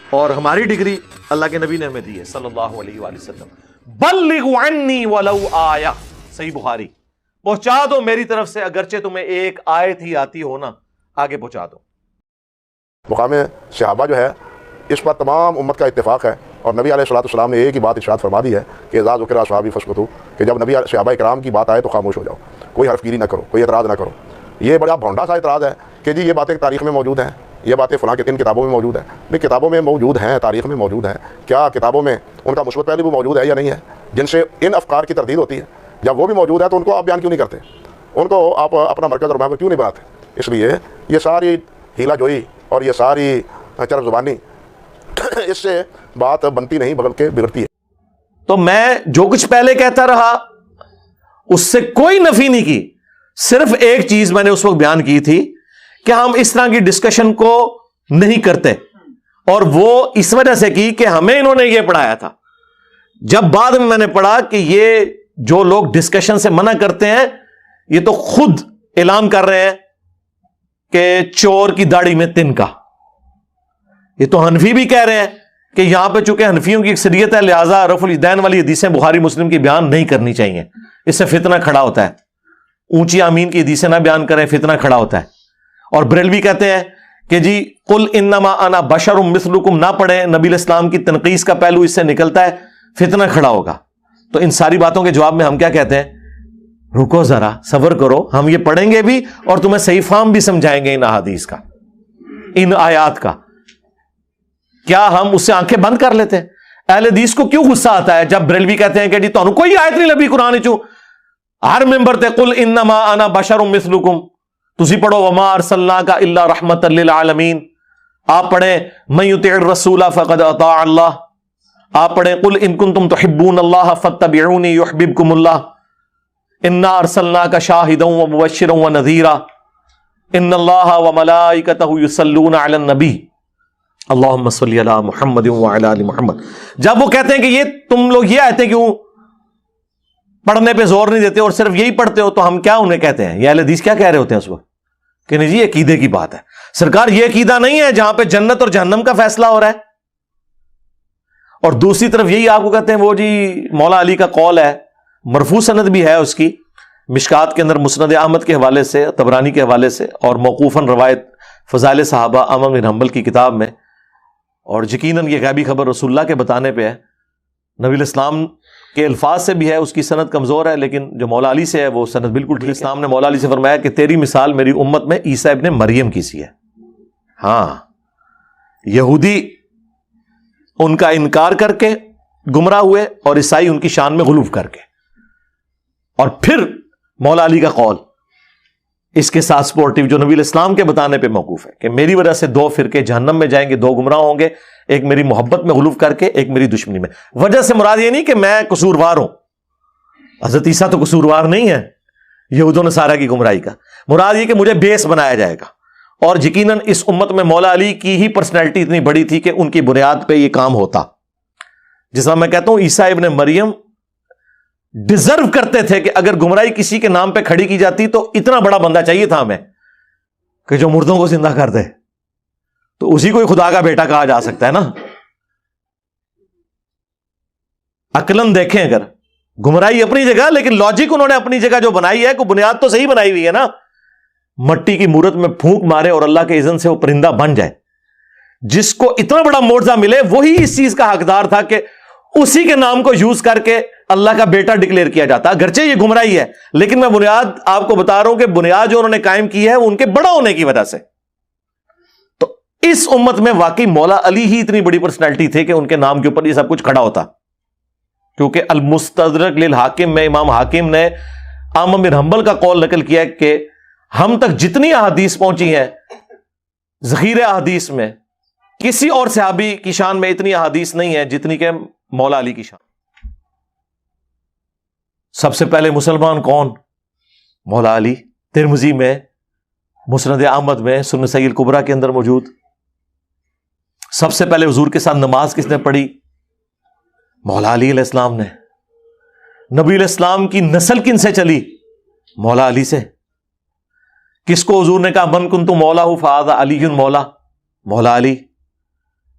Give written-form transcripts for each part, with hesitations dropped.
اور ہماری ڈگری اللہ کے نبی نے ہمیں دی ہے صلی اللہ علیہ وآلہ وسلم. بلغوا عنی ولو آیہ، صحیح بخاری، پہنچا دو میری طرف سے اگرچہ تمہیں ایک آیت ہی آتی ہو نا، آگے پہنچا دو. مقام صحابہ جو ہے اس پر تمام امت کا اتفاق ہے، اور نبی علیہ الصلوۃ والسلام نے ایک ہی بات ارشاد فرما دی ہے کہ اذا ذکر اصحابی فاسکتوا، کہ جب نبی صحابہ کرام کی بات آئے تو خاموش ہو جاؤ، کوئی حرف گیری نہ کرو، کوئی اعتراض نہ کرو. یہ بڑا بھونڈا سا اعتراض ہے کہ جی یہ باتیں تاریخ میں موجود ہیں، یہ باتیں فلاں ان کتابوں میں موجود ہیں. نہیں، کتابوں میں موجود ہیں، تاریخ میں موجود ہیں. کیا کتابوں میں ان کا مثبت پہلو موجود ہے یا نہیں ہے، جن سے ان افکار کی تردید ہوتی ہے؟ جب وہ بھی موجود ہے تو ان کو آپ بیان کیوں نہیں کرتے؟ ان کو آپ اپنا مرکز اور محور کیوں نہیں بناتے؟ اس لیے یہ ساری ہیلا جوئی اور یہ ساری چرب زبانی اس سے بات بنتی نہیں بلکہ بگڑتی ہے. تو میں جو کچھ پہلے کہتا رہا اس سے کوئی نفی نہیں کی، صرف ایک چیز میں نے اس وقت بیان کی تھی کہ ہم اس طرح کی ڈسکشن کو نہیں کرتے، اور وہ اس وجہ سے کی کہ ہمیں انہوں نے یہ پڑھایا تھا. جب بعد میں نے پڑھا کہ یہ جو لوگ ڈسکشن سے منع کرتے ہیں یہ تو خود اعلان کر رہے ہیں کہ چور کی داڑھی میں تنکا. یہ تو حنفی بھی کہہ رہے ہیں کہ یہاں پہ چونکہ حنفیوں کی اکثریت ہے لہذا رفع الیدین والی حدیثیں بخاری مسلم کی بیان نہیں کرنی چاہیے، اس سے فتنہ کھڑا ہوتا ہے. اونچی آمین کی حدیثیں نہ بیان کریں، فتنہ کھڑا ہوتا ہے. اور بریلوی کہتے ہیں کہ جی قل انما انا بشر مثلکم نہ پڑھیں، نبی الاسلام کی تنقیص کا پہلو اس سے نکلتا ہے، فتنہ کھڑا ہوگا. تو ان ساری باتوں کے جواب میں ہم کیا کہتے ہیں؟ رکو ذرا، صبر کرو، ہم یہ پڑھیں گے بھی اور تمہیں صحیح فہم بھی سمجھائیں گے ان احادیث کا، ان آیات کا. کیا ہم اس سے آنکھیں بند کر لیتے ہیں؟ اہل حدیث کو کیوں غصہ آتا ہے جب بریلوی کہتے ہیں کہ جی تانوں کوئی آیت نہیں لبھی قرآن چوں، ہر ممبر تے قل انما انا بشر مثلکم، تسی پڑھو وما ارسلناک الا رحمتا للعالمین. آپ پڑھیں من یطع الرسول فقد اطاع اللہ. آپ پڑھیں قل ان کنتم تحبون اللہ فاتبعونی یحببکم اللہ. انا ارسلناک شاہدا ومبشرا ونذیرا. ان اللہ وملائکتہ یصلون علی النبی اللہم صلی علی محمد وعلی آل محمد. جب وہ کہتے ہیں کہ یہ تم لوگ یہ آیتیں کیوں پڑھنے پہ زور نہیں دیتے اور صرف یہی پڑھتے ہو، تو ہم کیا انہیں کہتے ہیں؟ یہ اہل حدیث کیا کہہ رہے ہوتے ہیں اس وقت کہ نہیں جی یہ عقیدے کی بات ہے. سرکار یہ عقیدہ نہیں ہے جہاں پہ جنت اور جہنم کا فیصلہ ہو رہا ہے. اور دوسری طرف یہی آپ کو کہتے ہیں وہ جی مولا علی کا قول ہے، مرفوع سند بھی ہے اس کی مشکات کے اندر مسند احمد کے حوالے سے، طبرانی کے حوالے سے، اور موقوفاً روایت فضائل صحابہ احمد بن حنبل کی کتاب میں. اور یقیناً یہ غیبی خبر رسول اللہ کے بتانے پہ ہے، نبی الاسلام کے الفاظ سے بھی ہے، اس کی سند کمزور ہے، لیکن جو مولا علی سے ہے وہ سند بالکل ٹھیک ہے. اسلام نے مولا علی سے فرمایا کہ تیری مثال میری امت میں عیسیٰ ابن مریم کی سی ہے. ہاں، یہودی ان کا انکار کر کے گمراہ ہوئے اور عیسائی ان کی شان میں غلو کر کے، اور پھر مولا علی کا قول اس کے ساتھ سپورٹیو جو نبی الاسلام کے بتانے پہ موقوف ہے کہ میری وجہ سے 2 فرقے جہنم میں جائیں گے، 2 گمراہ ہوں گے، ایک میری محبت میں غلو کر کے، ایک میری دشمنی میں. وجہ سے مراد یہ نہیں کہ میں قصوروار ہوں، حضرت عیسیٰ تو قصوروار نہیں ہے یہود و نصارہ کی گمراہی کا. مراد یہ کہ مجھے بیس بنایا جائے گا. اور یقیناً اس امت میں مولا علی کی ہی پرسنالٹی اتنی بڑی تھی کہ ان کی بنیاد پہ یہ کام ہوتا. جس طرح میں کہتا ہوں عیسیٰ ابن مریم ڈیزرو کرتے تھے کہ اگر گمراہی کسی کے نام پہ کھڑی کی جاتی تو اتنا بڑا بندہ چاہیے تھا ہمیں کہ جو مردوں کو زندہ کر دے، تو اسی کو خدا کا بیٹا کہا جا سکتا ہے نا. عقلاً دیکھیں، اگر گمراہی اپنی جگہ، لیکن لاجک انہوں نے اپنی جگہ جو بنائی ہے، کوئی بنیاد تو صحیح بنائی ہوئی ہے نا. مٹی کی مورت میں پھونک مارے اور اللہ کے اذن سے وہ پرندہ بن جائے. جس کو اتنا بڑا معجزہ ملے وہی اس چیز کا حقدار تھا کہ اسی کے نام کو یوز کر کے اللہ کا بیٹا ڈکلیئر کیا جاتا. اگرچہ یہ گمراہی ہے لیکن میں بنیاد آپ کو بتا رہا ہوں کہ بنیاد جو انہوں نے قائم کی ہے وہ ان کے بڑا ہونے کی وجہ سے. تو اس امت میں واقعی مولا علی ہی اتنی بڑی پرسنالٹی تھے کہ ان کے نام کے اوپر یہ سب کچھ کھڑا ہوتا. کیونکہ المستدرک للحاکم میں امام حاکم نے احمد بن حنبل کا قول نقل کیا ہے کہ ہم تک جتنی احادیث پہنچی ہیں ذخیرہ احادیث میں، کسی اور صحابی کی شان میں اتنی احادیث نہیں ہے جتنی کہ مولا علی کی شان. سب سے پہلے مسلمان کون؟ مولا علی. ترمذی میں، مسند احمد میں، سنن سیل کبریٰ کے اندر موجود. سب سے پہلے حضور کے ساتھ نماز کس نے پڑھی؟ مولا علی علیہ السلام نے. نبی علیہ السلام کی نسل کن سے چلی؟ مولا علی سے. کس کو حضور نے کہا من کنت مولا فہذا علی مولا؟ مولا علی.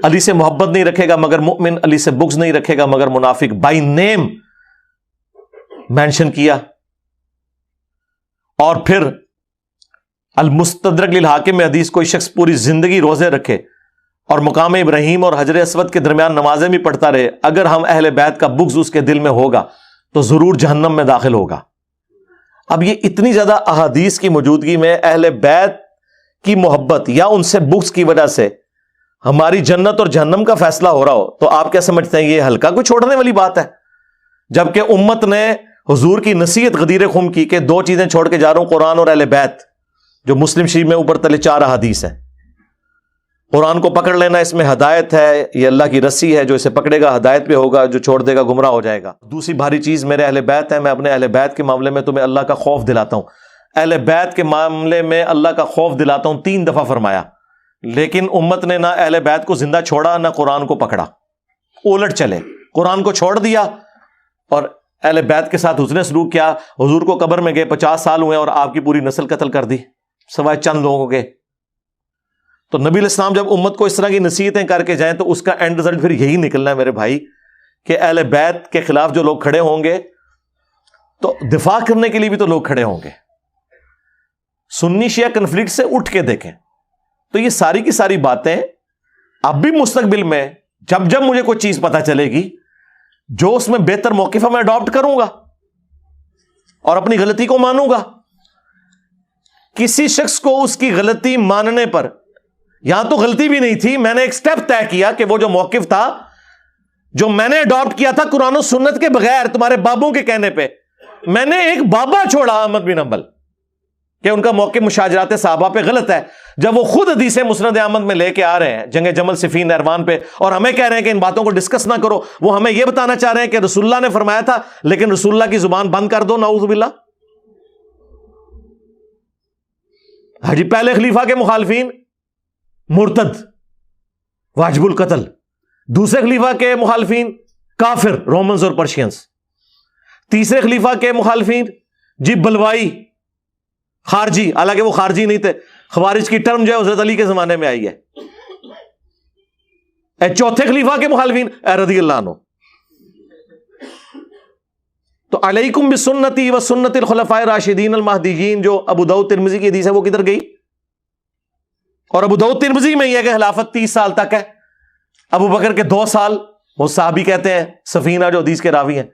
علی سے محبت نہیں رکھے گا مگر مؤمن، علی سے بغض نہیں رکھے گا مگر منافق، بائی نیم مینشن کیا. اور پھر المستدرک للحاکم میں حدیث، کوئی شخص پوری زندگی روزے رکھے اور مقام ابراہیم اور حجر اسود کے درمیان نمازیں بھی پڑھتا رہے، اگر ہم اہل بیت کا بغض اس کے دل میں ہوگا تو ضرور جہنم میں داخل ہوگا. اب یہ اتنی زیادہ احادیث کی موجودگی میں اہل بیت کی محبت یا ان سے بغض کی وجہ سے ہماری جنت اور جہنم کا فیصلہ ہو رہا ہو تو آپ کیا سمجھتے ہیں یہ ہلکا کوئی چھوڑنے والی بات ہے؟ جبکہ امت نے حضور کی نصیحت غدیر خم کی کہ 2 چیزیں چھوڑ کے جا رہا ہوں، قرآن اور اہل بیت، جو مسلم شریف میں اوپر تلے 4 احادیث ہیں. قرآن کو پکڑ لینا، اس میں ہدایت ہے، یہ اللہ کی رسی ہے، جو اسے پکڑے گا ہدایت پہ ہوگا، جو چھوڑ دے گا گمراہ ہو جائے گا. دوسری بھاری چیز میرے اہل بیت ہے، میں اپنے اہل بیت کے معاملے میں تمہیں اللہ کا خوف دلاتا ہوں. اہل بیت کے معاملے میں اللہ کا خوف دلاتا ہوں 3 دفعہ فرمایا، لیکن امت نے نہ اہل بیت کو زندہ چھوڑا نہ قرآن کو پکڑا، الٹ چلے، قرآن کو چھوڑ دیا اور اہل بیت کے ساتھ حسن سلوک کیا. حضور کو قبر میں گئے 50 سال ہوئے اور آپ کی پوری نسل قتل کر دی سوائے چند لوگوں کے. تو نبی علیہ السلام جب امت کو اس طرح کی نصیحتیں کر کے جائیں تو اس کا اینڈ رزلٹ پھر یہی نکلنا ہے میرے بھائی کہ اہل بیت کے خلاف جو لوگ کھڑے ہوں گے تو دفاع کرنے کے لیے بھی تو لوگ کھڑے ہوں گے. سنی شیعہ کنفلکٹ سے اٹھ کے دیکھیں تو یہ ساری کی ساری باتیں اب بھی مستقبل میں جب جب مجھے کوئی چیز پتہ چلے گی جو اس میں بہتر موقف ہے میں اڈاپٹ کروں گا اور اپنی غلطی کو مانوں گا. کسی شخص کو اس کی غلطی ماننے پر، یہاں تو غلطی بھی نہیں تھی، میں نے ایک سٹیپ طے کیا کہ وہ جو موقف تھا جو میں نے اڈاپٹ کیا تھا قرآن و سنت کے بغیر تمہارے بابوں کے کہنے پہ، میں نے ایک بابا چھوڑا احمد بن حنبل کہ ان کا موقف مشاجرات صحابہ پہ غلط ہے، جب وہ خود حدیث مسند احمد میں لے کے آ رہے ہیں جنگ جمل صفین نہروان پہ اور ہمیں کہہ رہے ہیں کہ ان باتوں کو ڈسکس نہ کرو. وہ ہمیں یہ بتانا چاہ رہے ہیں کہ رسول اللہ نے فرمایا تھا لیکن رسول اللہ کی زبان بند کر دو، نعوذ باللہ. حجی پہلے خلیفہ کے مخالفین مرتد واجب القتل، دوسرے خلیفہ کے مخالفین کافر رومنز اور پرشینز، تیسرے خلیفہ کے مخالفین جی بلوائی خارجی، حالانکہ وہ خارجی نہیں تھے، خوارج کی ٹرم جو ہے حضرت علی کے زمانے میں آئی ہے. چوتھے خلیفہ کے مخالفین رضی اللہ عنہ. تو علیکم بسنتی و سنت الخلفاء الراشدین المہدیین جو ابو داؤد ترمذی کی حدیث ہے وہ کدھر گئی؟ اور ابو داؤد ترمذی میں یہ ہے کہ خلافت 30 سال تک ہے، ابو بکر کے 2 سال، وہ صحابی کہتے ہیں سفینہ جو حدیث کے راوی ہیں،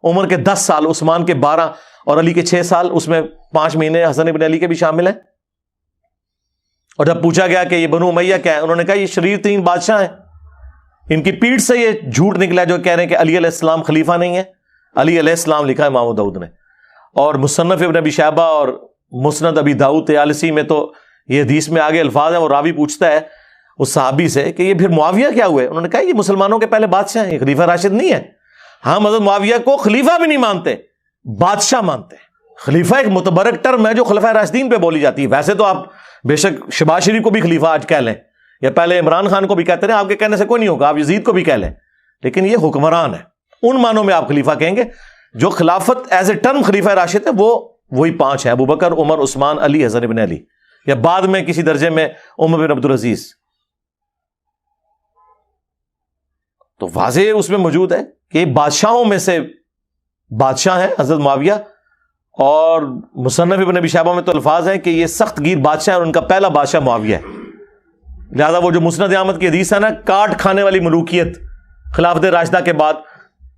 عمر کے 10 سال، عثمان کے 12 اور علی کے 6 سال، اس میں 5 مہینے حسن ابن علی کے بھی شامل ہیں. اور جب پوچھا گیا کہ یہ بنو امیہ کیا ہے، انہوں نے کہا یہ شریر 3 بادشاہ ہیں، ان کی پیٹھ سے یہ جھوٹ نکلا جو کہہ رہے ہیں کہ علی علیہ السلام خلیفہ نہیں ہے. علی علیہ السلام لکھا ہے امام داؤد نے، اور مصنف ابن ابی شیبہ اور مسند ابی داؤد طیالسی میں تو یہ حدیث میں آگے الفاظ ہیں. وہ راوی پوچھتا ہے اس صحابی سے کہ یہ پھر معاویہ کیا ہوئے؟ انہوں نے کہا یہ مسلمانوں کے پہلے بادشاہ ہیں، یہ خلیفہ راشد نہیں ہے. ہم حضرت معاویہ کو خلیفہ بھی نہیں مانتے، بادشاہ مانتے ہیں. خلیفہ ایک متبرک ٹرم ہے جو خلفائے راشدین پہ بولی جاتی ہے. ویسے تو آپ بے شک شباز شریف کو بھی خلیفہ آج کہہ لیں، یا پہلے عمران خان کو بھی کہتے ہیں، آپ کے کہنے سے کوئی نہیں ہوگا، آپ یزید کو بھی کہہ لیں، لیکن یہ حکمران ہے، ان معنوں میں آپ خلیفہ کہیں گے. جو خلافت ایز اے ٹرم خلیفہ راشد ہے وہ وہی 5 ہیں، ابو بکر، عمر، عثمان، علی، حسن ابن علی، یا بعد میں کسی درجے میں عمر بن عبدالعزیز. تو واضح اس میں موجود ہے کہ بادشاہوں میں سے بادشاہ ہیں حضرت معاویہ، اور مصنف ابن ابی شیبہ میں تو الفاظ ہیں کہ یہ سخت گیر بادشاہ ہیں اور ان کا پہلا بادشاہ معاویہ ہے. لہذا وہ جو مسند احمد کی حدیث ہے نا، کاٹ کھانے والی ملوکیت خلافت راشدہ کے بعد،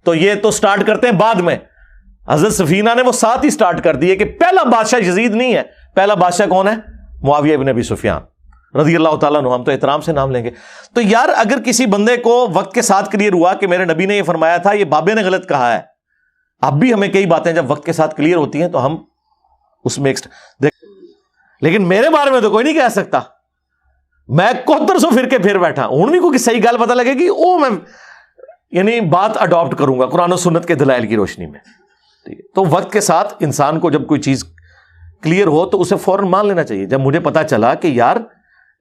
تو یہ تو سٹارٹ کرتے ہیں بعد میں. حضرت سفینہ نے وہ ساتھ ہی سٹارٹ کر دی ہے کہ پہلا بادشاہ یزید نہیں ہے، پہلا بادشاہ کون ہے؟ معاویہ ابن ابی سفیان رضی اللہ تعالیٰ عنہ. ہم تو احترام سے نام لیں گے. تو یار اگر کسی بندے کو وقت کے ساتھ کلیئر ہوا کہ میرے نبی نے یہ فرمایا تھا، یہ بابے نے غلط کہا ہے، اب بھی ہمیں کئی باتیں جب وقت کے ساتھ کلیئر ہوتی ہیں تو ہم اس میں لیکن میرے بارے میں تو کوئی نہیں کہہ سکتا، میں 7100 فرقے پھر بیٹھا ہوں بھی کوئی صحیح گل پتہ لگے گی وہ میں یعنی بات اڈاپٹ کروں گا قرآن و سنت کے دلائل کی روشنی میں. تو وقت کے ساتھ انسان کو جب کوئی چیز کلیئر ہو تو اسے فوراً مان لینا چاہیے. جب مجھے پتا چلا کہ یار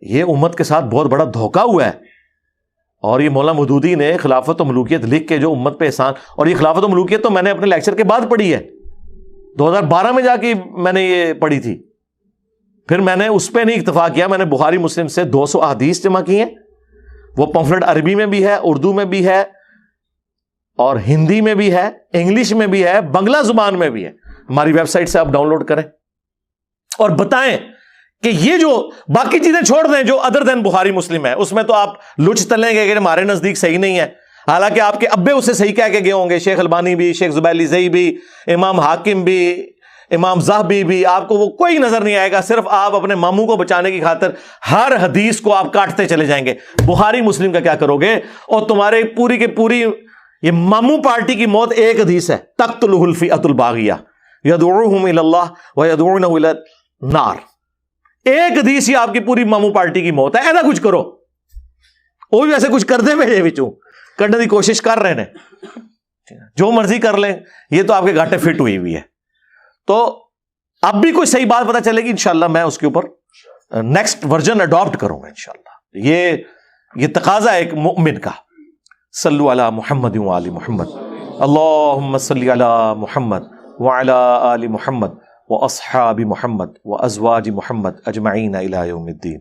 یہ امت کے ساتھ بہت بڑا دھوکہ ہوا ہے، اور یہ مولانا مودودی نے خلافت و ملوکیت لکھ کے جو امت پہ احسان، اور یہ خلافت و ملوکیت تو میں نے اپنے لیکچر کے بعد پڑھی ہے، 2012 میں جا کے میں نے یہ پڑھی تھی. پھر میں نے اس پہ نہیں اکتفا کیا، میں نے بخاری مسلم سے 200 احادیث جمع کی ہیں وہ پمفلٹ عربی میں بھی ہے، اردو میں بھی ہے، اور ہندی میں بھی ہے، انگلش میں بھی ہے، بنگلہ زبان میں بھی ہے. ہماری ویب سائٹ سے آپ ڈاؤن لوڈ کریں اور بتائیں کہ یہ جو باقی چیزیں چھوڑ دیں جو ادر دین بخاری مسلم ہے، اس میں تو آپ لچ تلیں گے کہ ہمارے نزدیک صحیح نہیں ہے، حالانکہ آپ کے ابے اسے صحیح کہہ کے گئے ہوں گے، شیخ البانی بھی، شیخ زبیلی زئی بھی، امام حاکم بھی، امام زاہبی بھی. آپ کو وہ کوئی نظر نہیں آئے گا، صرف آپ اپنے ماموں کو بچانے کی خاطر ہر حدیث کو آپ کاٹتے چلے جائیں گے. بخاری مسلم کا کیا کرو گے؟ اور تمہارے پوری کے پوری یہ ماموں پارٹی کی موت ایک حدیث ہے، تقتلہ الفئۃ الباغیہ یدعوہم الی اللہ ویدعونہ الی النار. ایک حدیث ہی آپ کی پوری ماموں پارٹی کی موت ہے. ایسا کچھ کرو، وہ بھی ویسے کچھ کر دیں میرے بچوں، کرنے کی کوشش کر رہے ہیں، جو مرضی کر لیں، یہ تو آپ کے گھاٹے فٹ ہوئی ہوئی ہے. تو اب بھی کوئی صحیح بات پتہ چلے گی انشاءاللہ میں اس کے اوپر نیکسٹ ورژن اڈاپٹ کروں گا انشاءاللہ. یہ تقاضا ہے ایک مؤمن کا. صلو علی محمد وآل محمد، اللہم صلی علی محمد وعلی آل محمد واصحاب محمد وازواج محمد اجمعین الی یوم الدین.